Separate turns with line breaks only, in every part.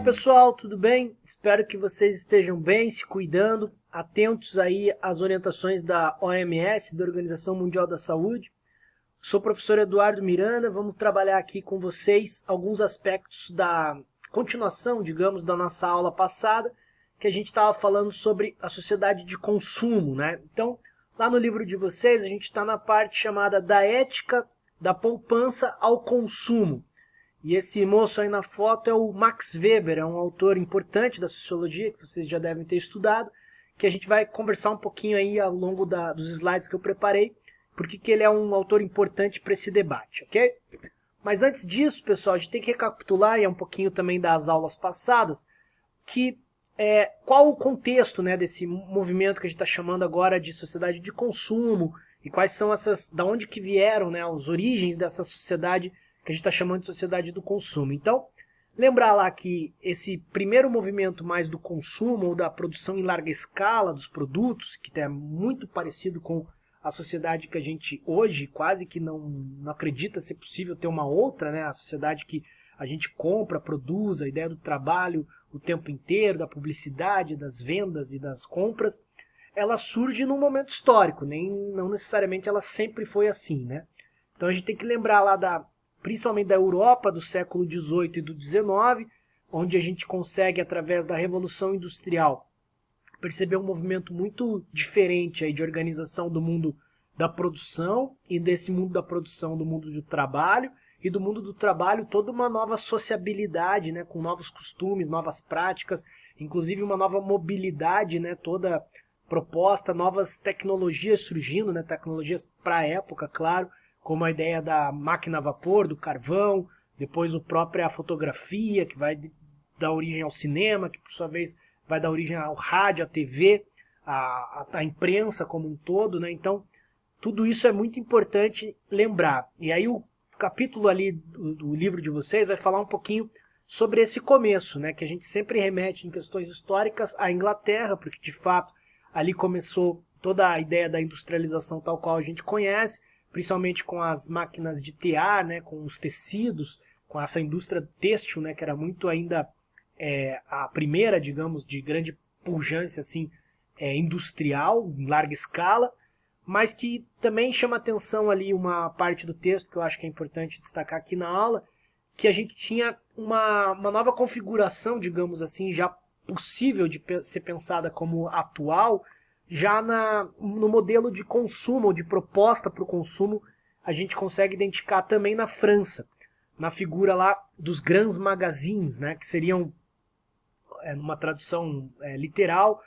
pessoal, tudo bem? Espero que vocês estejam bem, se cuidando, atentos aí às orientações da OMS, da Organização Mundial da Saúde. Sou o professor Eduardo Miranda, vamos trabalhar aqui com vocês alguns aspectos da continuação, digamos, da nossa aula passada, que a gente estava falando sobre a sociedade de consumo, né? Então, lá no livro de vocês, a gente está na parte chamada da ética da poupança ao consumo. E esse moço aí na foto é o Max Weber, é um autor importante da sociologia, que vocês já devem ter estudado, que a gente vai conversar um pouquinho aí ao longo dos slides que eu preparei, porque que ele é um autor importante para esse debate, ok? Mas antes disso, pessoal, a gente tem que recapitular, e é um pouquinho também das aulas passadas, que qual o contexto, né, desse movimento que a gente está chamando agora de sociedade de consumo, e quais são da onde que vieram, né, as origens dessa sociedade que a gente está chamando de sociedade do consumo. Então, lembrar lá que esse primeiro movimento mais do consumo ou da produção em larga escala dos produtos, que é muito parecido com a sociedade que a gente hoje quase que não acredita ser possível ter uma outra, né? A sociedade que a gente compra, produz, a ideia do trabalho o tempo inteiro, da publicidade, das vendas e das compras, ela surge num momento histórico, não necessariamente ela sempre foi assim, né? Então a gente tem que lembrar lá principalmente da Europa do século XVIII e do XIX, onde a gente consegue, através da Revolução Industrial, perceber um movimento muito diferente aí de organização do mundo da produção e desse mundo da produção do mundo do trabalho, e do mundo do trabalho toda uma nova sociabilidade, né, com novos costumes, novas práticas, inclusive uma nova mobilidade, né, toda proposta, novas tecnologias surgindo, né, tecnologias para a época, claro, como a ideia da máquina a vapor, do carvão, depois a própria fotografia, que vai dar origem ao cinema, que por sua vez vai dar origem ao rádio, à TV, à imprensa como um todo, né? Então, tudo isso é muito importante lembrar. E aí o capítulo ali do livro de vocês vai falar um pouquinho sobre esse começo, né? Que a gente sempre remete em questões históricas à Inglaterra, porque de fato ali começou toda a ideia da industrialização tal qual a gente conhece, principalmente com as máquinas de tear, né, com os tecidos, com essa indústria têxtil, né, que era muito ainda a primeira, digamos, de grande pujança assim, industrial, em larga escala, mas que também chama atenção ali uma parte do texto que eu acho que é importante destacar aqui na aula, que a gente tinha uma nova configuração, digamos assim, já possível de ser pensada como atual, já no modelo de consumo, ou de proposta para o consumo, a gente consegue identificar também na França, na figura lá dos grands magazines, né, que seriam, numa tradução literal,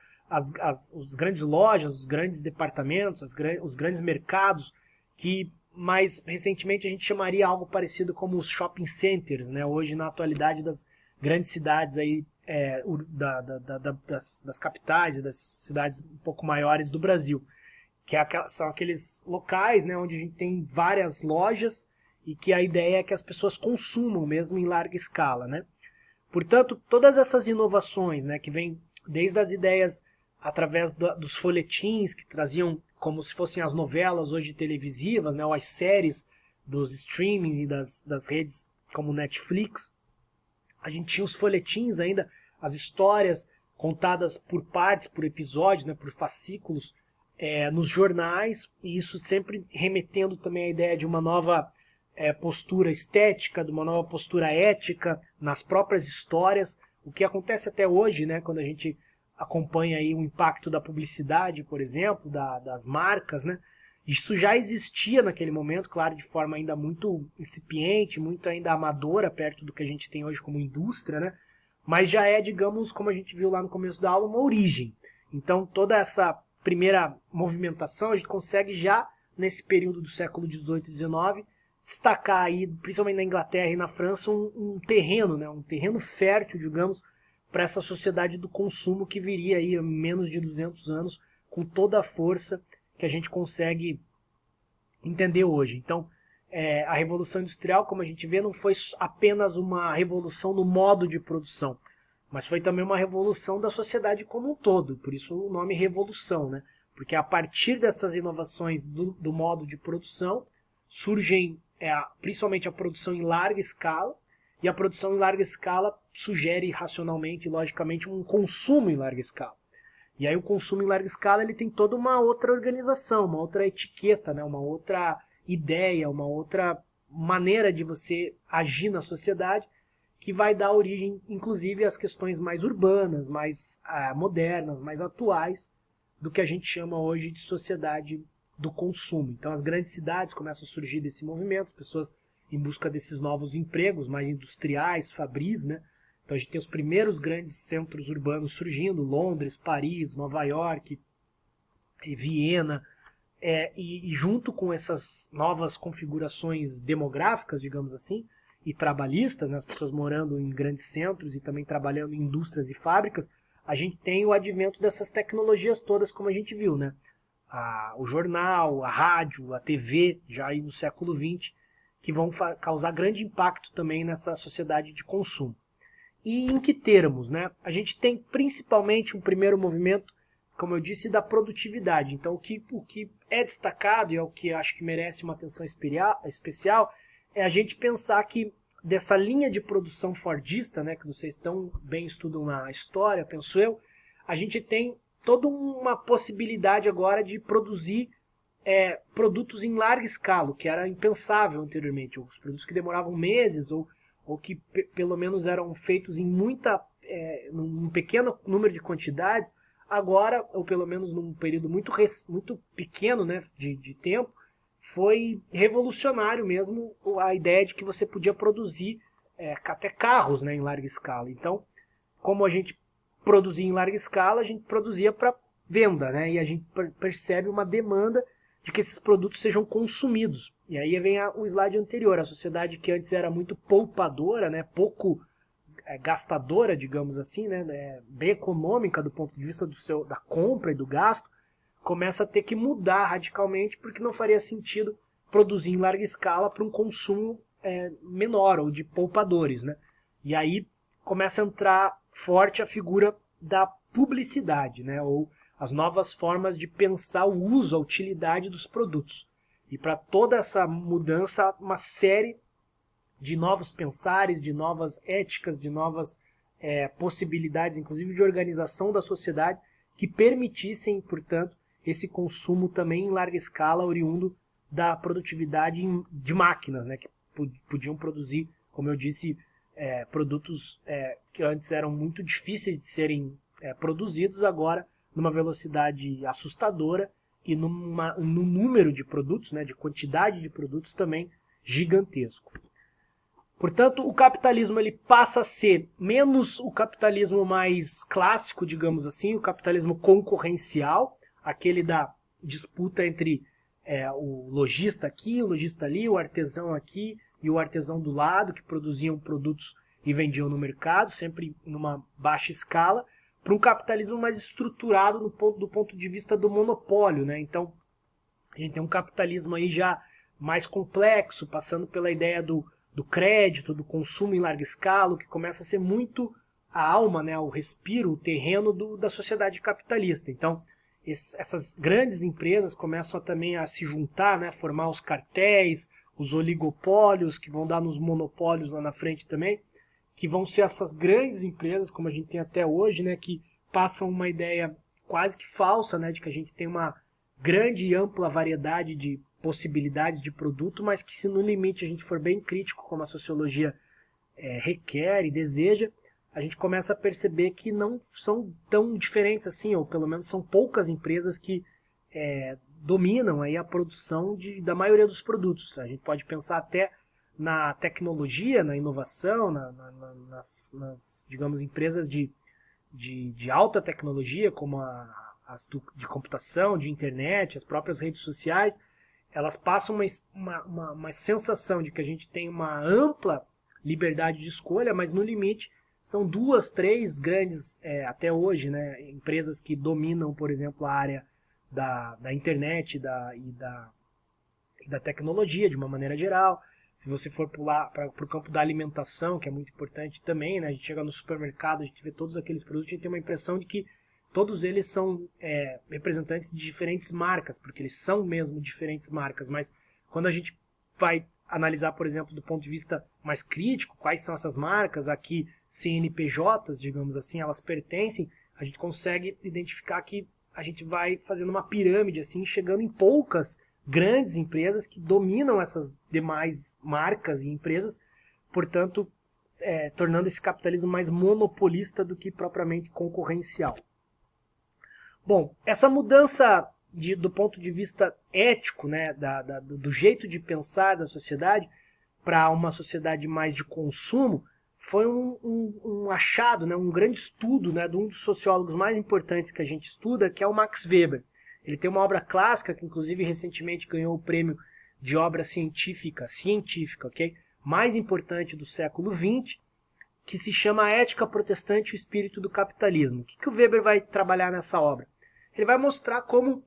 os grandes lojas, os grandes departamentos, os grandes mercados, que mais recentemente a gente chamaria algo parecido como os shopping centers, né, hoje na atualidade das grandes cidades aí, das capitais e das cidades um pouco maiores do Brasil, que são aqueles locais, né, onde a gente tem várias lojas e que a ideia é que as pessoas consumam mesmo em larga escala, né? Portanto, todas essas inovações, né, que vêm desde as ideias através dos folhetins que traziam como se fossem as novelas hoje televisivas, né, ou as séries dos streamings e das redes como Netflix. A gente tinha os folhetins ainda, as histórias contadas por partes, por episódios, né, por fascículos, nos jornais, e isso sempre remetendo também à ideia de uma nova postura estética, de uma nova postura ética nas próprias histórias, o que acontece até hoje, né, quando a gente acompanha aí o impacto da publicidade, por exemplo, das marcas, né? Isso já existia naquele momento, claro, de forma ainda muito incipiente, muito ainda amadora, perto do que a gente tem hoje como indústria, né? Mas já digamos, como a gente viu lá no começo da aula, uma origem. Então, toda essa primeira movimentação, a gente consegue já, nesse período do século XVIII e XIX, destacar aí, principalmente na Inglaterra e na França, um terreno, né? Um terreno fértil, digamos, para essa sociedade do consumo que viria aí a menos de 200 anos, com toda a força que a gente consegue entender hoje. Então, a Revolução Industrial, como a gente vê, não foi apenas uma revolução no modo de produção, mas foi também uma revolução da sociedade como um todo, por isso o nome Revolução, né? Porque a partir dessas inovações do modo de produção, surgem principalmente a produção em larga escala, e a produção em larga escala sugere racionalmente, logicamente, um consumo em larga escala. E aí o consumo em larga escala ele tem toda uma outra organização, uma outra etiqueta, né? Uma outra ideia, uma outra maneira de você agir na sociedade, que vai dar origem, inclusive, às questões mais urbanas, mais modernas, mais atuais, do que a gente chama hoje de sociedade do consumo. Então as grandes cidades começam a surgir desse movimento, as pessoas em busca desses novos empregos mais industriais, fabris, né? Então a gente tem os primeiros grandes centros urbanos surgindo, Londres, Paris, Nova York, Viena, e junto com essas novas configurações demográficas, digamos assim, e trabalhistas, né, as pessoas morando em grandes centros e também trabalhando em indústrias e fábricas, a gente tem o advento dessas tecnologias todas, como a gente viu, né? O jornal, a rádio, a TV, já aí no século XX, que vão causar grande impacto também nessa sociedade de consumo. E em que termos, né? A gente tem principalmente um primeiro movimento, como eu disse, da produtividade. Então o que é destacado e é o que acho que merece uma atenção especial é a gente pensar que dessa linha de produção fordista, né, que vocês tão bem estudam na história, penso eu, a gente tem toda uma possibilidade agora de produzir produtos em larga escala, que era impensável anteriormente. Os produtos que demoravam meses ou que pelo menos eram feitos em num pequeno número de quantidades, agora, ou pelo menos num período muito pequeno, né, de tempo, foi revolucionário mesmo a ideia de que você podia produzir até carros, né, em larga escala. Então, como a gente produzia em larga escala, a gente produzia para venda, né, e a gente percebe uma demanda de que esses produtos sejam consumidos. E aí vem o slide anterior, a sociedade que antes era muito poupadora, né, pouco gastadora, digamos assim, né, bem econômica do ponto de vista da compra e do gasto, começa a ter que mudar radicalmente, porque não faria sentido produzir em larga escala para um consumo menor, ou de poupadores, né? E aí começa a entrar forte a figura da publicidade, né, ou as novas formas de pensar o uso, a utilidade dos produtos. E para toda essa mudança, uma série de novos pensares, de novas éticas, de novas possibilidades, inclusive de organização da sociedade, que permitissem, portanto, esse consumo também em larga escala, oriundo da produtividade de máquinas, né, que podiam produzir, como eu disse, produtos que antes eram muito difíceis de serem produzidos, agora numa velocidade assustadora e num número de produtos, né, de quantidade de produtos também gigantesco. Portanto, o capitalismo ele passa a ser menos o capitalismo mais clássico, digamos assim, o capitalismo concorrencial, aquele da disputa entre o lojista aqui, o lojista ali, o artesão aqui e o artesão do lado, que produziam produtos e vendiam no mercado, sempre numa baixa escala, para um capitalismo mais estruturado do ponto de vista do monopólio, né? Então, a gente tem um capitalismo aí já mais complexo, passando pela ideia do crédito, do consumo em larga escala, que começa a ser muito a alma, né, o respiro, o terreno da sociedade capitalista. Então, essas grandes empresas começam também a se juntar, né, formar os cartéis, os oligopólios, que vão dar nos monopólios lá na frente também, que vão ser essas grandes empresas, como a gente tem até hoje, né, que passam uma ideia quase que falsa, né, de que a gente tem uma grande e ampla variedade de possibilidades de produto, mas que se no limite a gente for bem crítico, como a sociologia requer e deseja, a gente começa a perceber que não são tão diferentes assim, ou pelo menos são poucas empresas que dominam aí a produção da maioria dos produtos. A gente pode pensar até na tecnologia, na inovação, nas digamos, empresas de alta tecnologia, como as de computação, de internet, as próprias redes sociais, elas passam uma sensação de que a gente tem uma ampla liberdade de escolha, mas no limite são 2, 3 grandes, até hoje, né, empresas que dominam, por exemplo, a área da internet e da tecnologia de uma maneira geral. Se você for para o campo da alimentação, que é muito importante também, né, a gente chega no supermercado, a gente vê todos aqueles produtos, a gente tem uma impressão de que todos eles são representantes de diferentes marcas, porque eles são mesmo diferentes marcas, mas quando a gente vai analisar, por exemplo, do ponto de vista mais crítico, quais são essas marcas, aqui CNPJs, digamos assim, elas pertencem, a gente consegue identificar que a gente vai fazendo uma pirâmide, assim, chegando em poucas grandes empresas que dominam essas demais marcas e empresas, portanto, tornando esse capitalismo mais monopolista do que propriamente concorrencial. Bom, essa mudança do ponto de vista ético, né, do jeito de pensar da sociedade para uma sociedade mais de consumo, foi um achado, né, um grande estudo, né, de um dos sociólogos mais importantes que a gente estuda, que é o Max Weber. Ele tem uma obra clássica, que inclusive recentemente ganhou o prêmio de obra científica, ok? Mais importante do século XX, que se chama A Ética Protestante e o Espírito do Capitalismo. O que o Weber vai trabalhar nessa obra? Ele vai mostrar como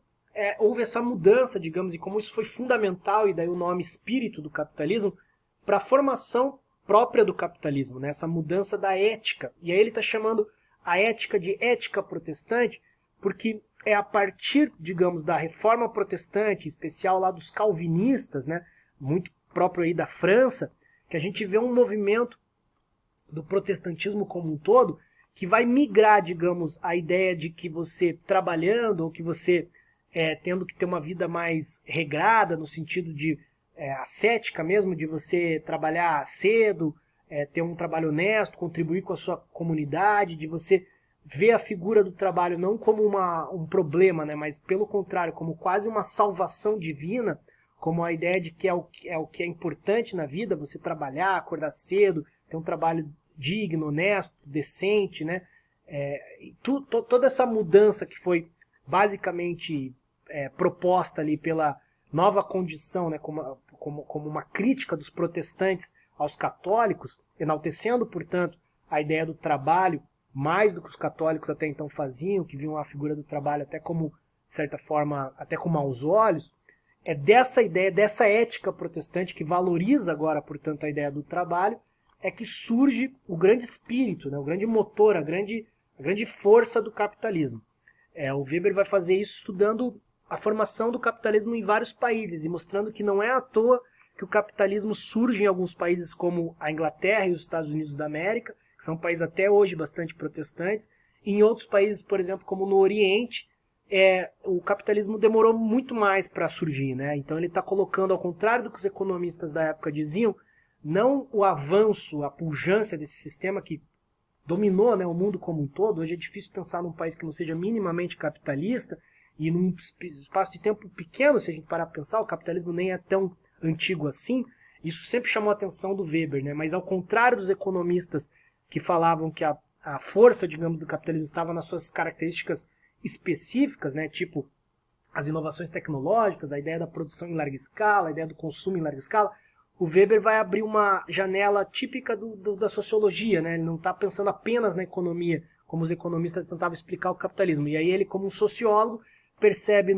houve essa mudança, digamos, e como isso foi fundamental, e daí o nome espírito do capitalismo, para a formação própria do capitalismo, né? Essa mudança da ética. E aí ele está chamando a ética de ética protestante, porque é a partir, digamos, da reforma protestante, em especial lá dos calvinistas, né? Muito próprio aí da França, que a gente vê um movimento do protestantismo como um todo, que vai migrar, digamos, a ideia de que você trabalhando, ou que você tendo que ter uma vida mais regrada, no sentido de ascética mesmo, de você trabalhar cedo, ter um trabalho honesto, contribuir com a sua comunidade, de você ver a figura do trabalho não como um problema, né, mas pelo contrário, como quase uma salvação divina, como a ideia de que é o que é importante na vida, você trabalhar, acordar cedo, ter um trabalho digno, honesto, decente, né? Toda essa mudança que foi basicamente proposta ali pela nova condição, né, como uma crítica dos protestantes aos católicos, enaltecendo, portanto, a ideia do trabalho mais do que os católicos até então faziam, que viam a figura do trabalho até como, de certa forma, até com maus olhos. É dessa ideia, dessa ética protestante que valoriza agora, portanto, a ideia do trabalho, é que surge o grande espírito, né, o grande motor, a grande força do capitalismo. O Weber vai fazer isso estudando a formação do capitalismo em vários países e mostrando que não é à toa que o capitalismo surge em alguns países como a Inglaterra e os Estados Unidos da América, que são países até hoje bastante protestantes, e em outros países, por exemplo, como no Oriente, o capitalismo demorou muito mais para surgir, né? Então ele está colocando, ao contrário do que os economistas da época diziam, não o avanço, a pujança desse sistema que dominou, né, o mundo como um todo. Hoje é difícil pensar num país que não seja minimamente capitalista, e num espaço de tempo pequeno, se a gente parar para pensar, o capitalismo nem é tão antigo assim. Isso sempre chamou a atenção do Weber, né? Mas ao contrário dos economistas que falavam que a força, digamos, do capitalismo estava nas suas características específicas, né? Tipo as inovações tecnológicas, a ideia da produção em larga escala, a ideia do consumo em larga escala, o Weber vai abrir uma janela típica da sociologia, né? Ele não está pensando apenas na economia, como os economistas tentavam explicar o capitalismo. E aí ele, como um sociólogo, percebe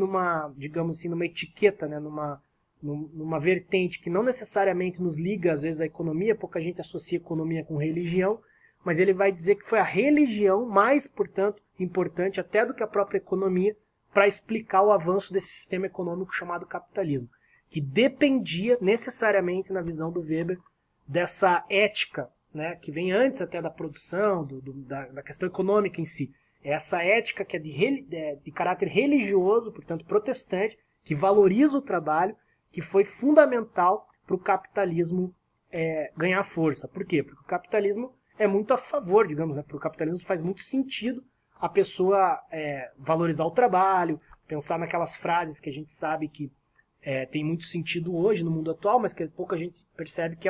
digamos assim, numa etiqueta, né? numa vertente que não necessariamente nos liga, às vezes, à economia. Pouca gente associa economia com religião, mas ele vai dizer que foi a religião mais, portanto, importante até do que a própria economia para explicar o avanço desse sistema econômico chamado capitalismo, que dependia necessariamente, na visão do Weber, dessa ética, né, que vem antes até da produção, da questão econômica em si. Essa ética que é de caráter religioso, portanto protestante, que valoriza o trabalho, que foi fundamental para o capitalismo ganhar força. Por quê? Porque o capitalismo é muito a favor, digamos, né? Para o capitalismo faz muito sentido a pessoa valorizar o trabalho, pensar naquelas frases que a gente sabe que tem muito sentido hoje no mundo atual, mas que pouca gente percebe que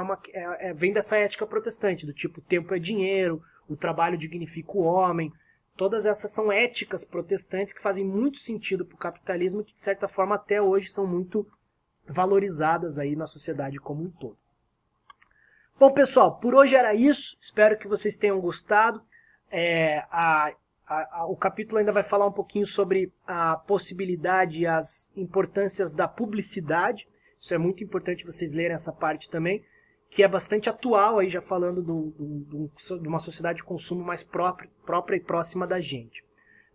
vem dessa ética protestante, do tipo, tempo é dinheiro, o trabalho dignifica o homem. Todas essas são éticas protestantes que fazem muito sentido para o capitalismo e que, de certa forma, até hoje são muito valorizadas aí na sociedade como um todo. Bom, pessoal, por hoje era isso. Espero que vocês tenham gostado. O capítulo ainda vai falar um pouquinho sobre a possibilidade e as importâncias da publicidade. Isso é muito importante vocês lerem essa parte também, que é bastante atual, aí já falando de uma sociedade de consumo mais própria e próxima da gente.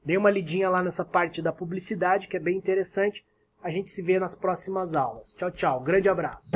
Dê uma lidinha lá nessa parte da publicidade, que é bem interessante. A gente se vê nas próximas aulas. Tchau, tchau. Grande abraço.